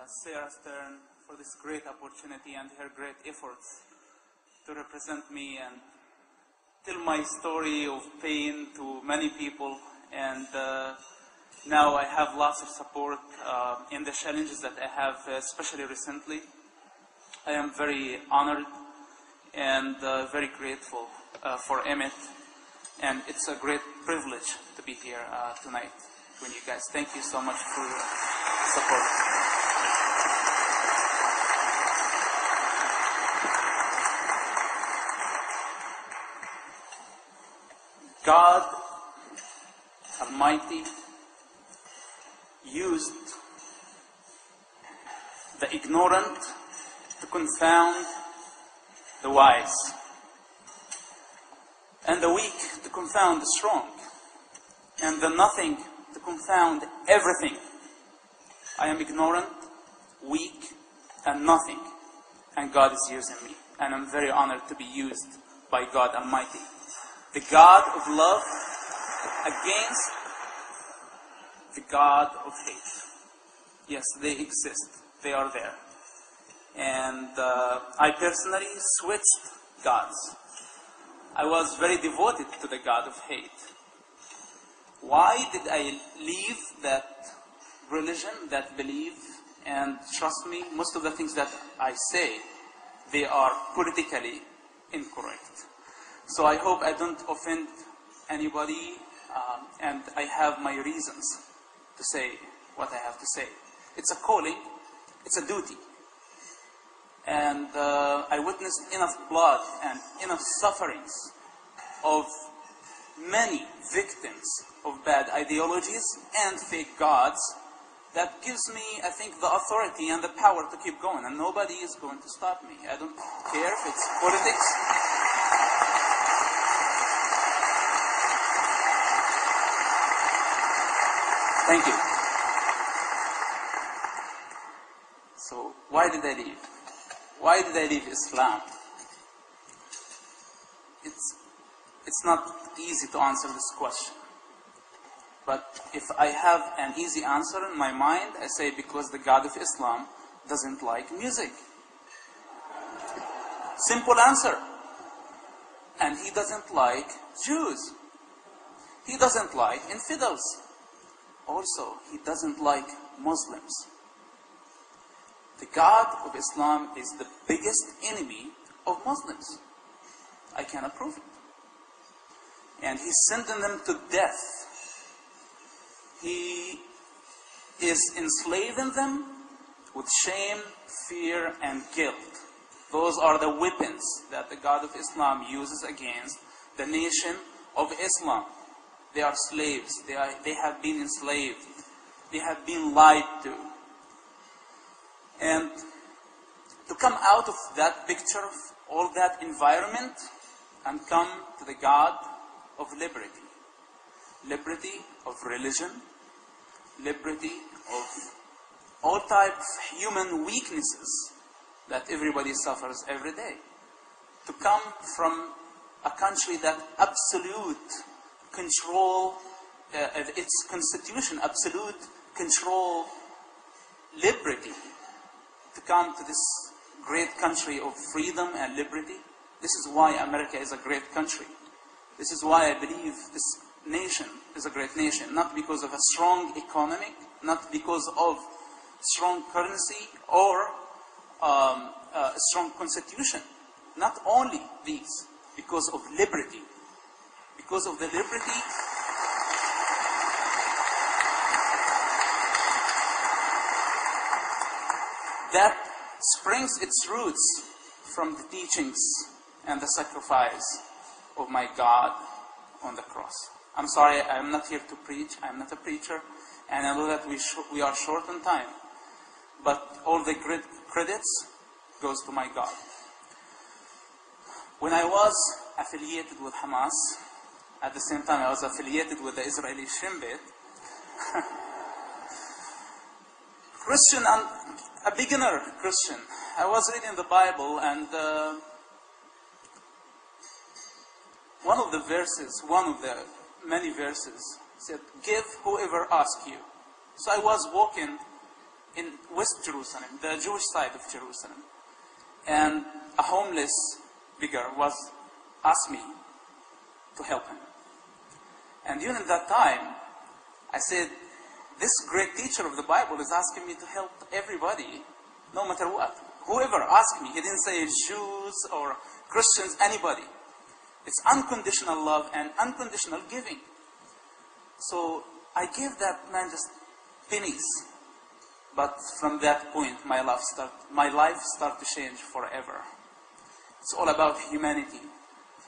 Sarah Stern for this great opportunity and her great efforts to represent me and tell my story of pain to many people. And now I have lots of support in the challenges that I have, especially recently. I am very honored and very grateful for Emad, and it's a great privilege to be here tonight with you guys. Thank you so much for your support. God Almighty used the ignorant to confound the wise, and the weak to confound the strong, and the nothing to confound everything. I am ignorant, weak, and nothing, and God is using me, and I'm very honored to be used by God Almighty, the God of love against the God of hate. Yes, they exist. They are there. And I personally switched gods. I was very devoted to the God of hate. Why did I leave that religion, that belief? And trust me, most of the things that I say, they are politically incorrect. So I hope I don't offend anybody, and I have my reasons to say what I have to say. It's a calling, it's a duty. And I witnessed enough blood and enough sufferings of many victims of bad ideologies and fake gods that gives me, I think, the authority and the power to keep going. And nobody is going to stop me. I don't care if it's politics. Thank you. So, why did I leave? Why did I leave Islam? It's not easy to answer this question. But if I have an easy answer in my mind, I say because the God of Islam doesn't like music. Simple answer. And he doesn't like Jews. He doesn't like infidels. Also, he doesn't like Muslims. The God of Islam is the biggest enemy of Muslims. I cannot prove it. And he's sending them to death. He is enslaving them with shame, fear, and guilt. Those are the weapons that the God of Islam uses against the nation of Islam. They are slaves. They have been enslaved. They have been lied to. And to come out of that picture, of all that environment, and come to the God of liberty. Liberty of religion. Liberty of all types of human weaknesses that everybody suffers every day. To come from a country that absolute control, its constitution, absolute control, liberty, to come to this great country of freedom and liberty. This is why America is a great country. This is why I believe this nation is a great nation, not because of a strong economy, not because of strong currency or a strong constitution. Not only these, because of liberty. Because of the liberty that springs its roots from the teachings and the sacrifice of my God on the cross. I'm sorry, I'm not here to preach. I'm not a preacher. And I know that we are short on time. But all the credits goes to my God. When I was affiliated with HAMAS, at the same time I was affiliated with the Israeli Shin Bet, Christian, a beginner Christian, I was reading the Bible, and one of the many verses said, "Give whoever asks you." So I was walking in West Jerusalem, the Jewish side of Jerusalem. And a homeless beggar asked me to help him. And during that time, I said, this great teacher of the Bible is asking me to help everybody, no matter what. Whoever asked me, he didn't say Jews or Christians, anybody. It's unconditional love and unconditional giving. So I gave that man just pennies. But from that point, my life started to change forever. It's all about humanity.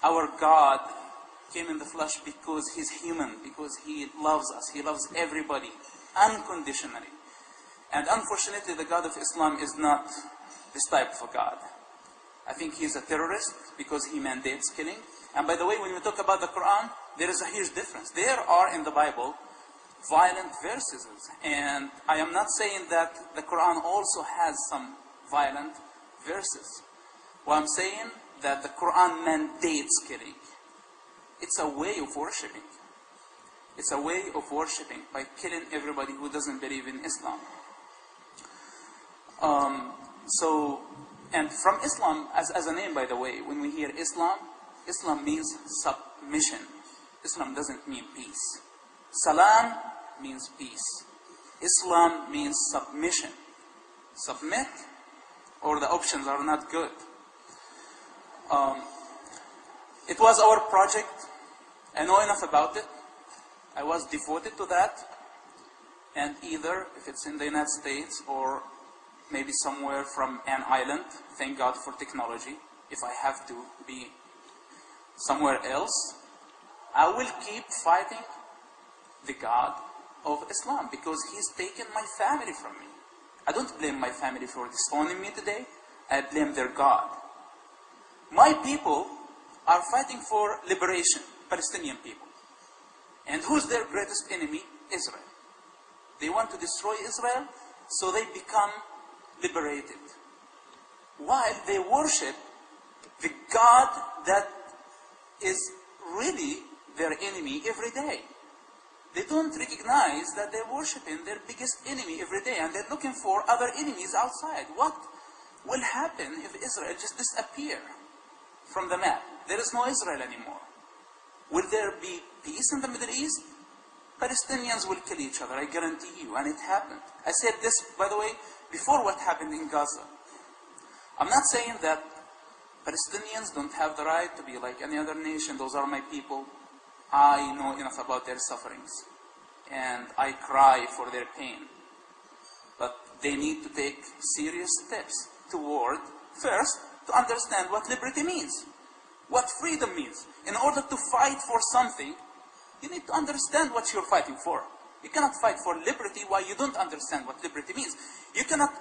Our God came in the flesh because He's human, because He loves us. He loves everybody unconditionally. And unfortunately, the God of Islam is not this type of a God. I think He's a terrorist because He mandates killing. And by the way, when we talk about the Quran, there is a huge difference. There are in the Bible violent verses. And I am not saying that the Quran also has some violent verses. What I'm saying that the Quran mandates killing. It's a way of worshipping. It's a way of worshipping by killing everybody who doesn't believe in Islam. And from Islam, as a name by the way, when we hear Islam, Islam means submission. Islam doesn't mean peace. Salam means peace. Islam means submission. Submit, or the options are not good. It was our project. I know enough about it. I was devoted to that. And either, if it's in the United States or maybe somewhere from an island, thank God for technology. If I have to be somewhere else, I will keep fighting the God of Islam because He's taken my family from me. I don't blame my family for disowning me today. I blame their God. My people are fighting for liberation, Palestinian people. And who's their greatest enemy? Israel. They want to destroy Israel so they become liberated. While they worship the God that is really their enemy every day. They don't recognize that they're worshiping their biggest enemy every day and they're looking for other enemies outside. What will happen if Israel just disappear from the map? There is no Israel anymore. Will there be peace in the Middle East? Palestinians will kill each other, I guarantee you, and it happened. I said this, by the way, before what happened in Gaza. I'm not saying that Palestinians don't have the right to be like any other nation. Those are my people. I know enough about their sufferings. And I cry for their pain. But they need to take serious steps toward, first, to understand what liberty means. What freedom means. In order to fight for something, you need to understand what you're fighting for. You cannot fight for liberty while you don't understand what liberty means. You cannot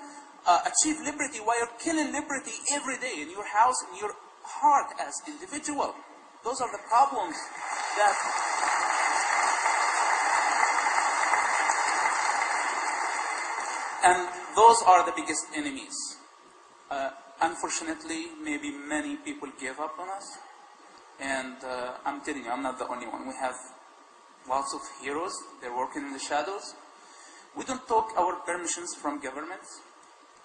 achieve liberty while you're killing liberty every day in your house, in your heart as individual. Those are the problems that... And those are the biggest enemies. Unfortunately, maybe many people gave up on us. And I'm telling you, I'm not the only one. We have lots of heroes. They're working in the shadows. We don't take our permissions from governments.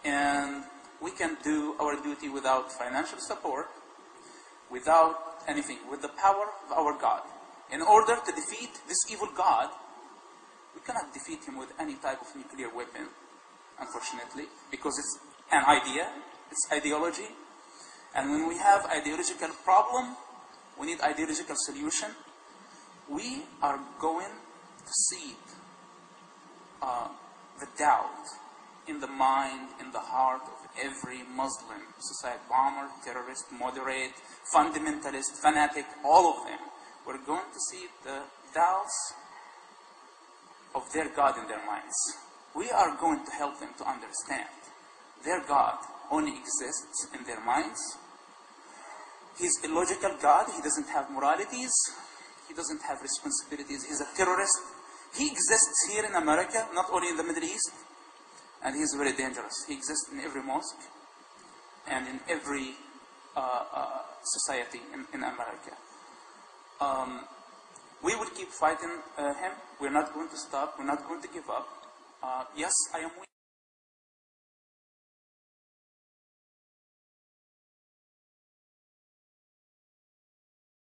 And we can do our duty without financial support, without anything, with the power of our God. In order to defeat this evil God, we cannot defeat him with any type of nuclear weapon, unfortunately, because it's an idea, it's ideology. And when we have ideological problem, we need ideological solution. We are going to seed the doubt in the mind, in the heart of every Muslim, suicide bomber, terrorist, moderate, fundamentalist, fanatic, all of them. We're going to see the doubts of their God in their minds. We are going to help them to understand their God only exists in their minds. He's a illogical God. He doesn't have moralities. He doesn't have responsibilities. He's a terrorist. He exists here in America, not only in the Middle East. And he's very dangerous. He exists in every mosque and in every society in America. We will keep fighting him. We're not going to stop. We're not going to give up. Yes, I am weak.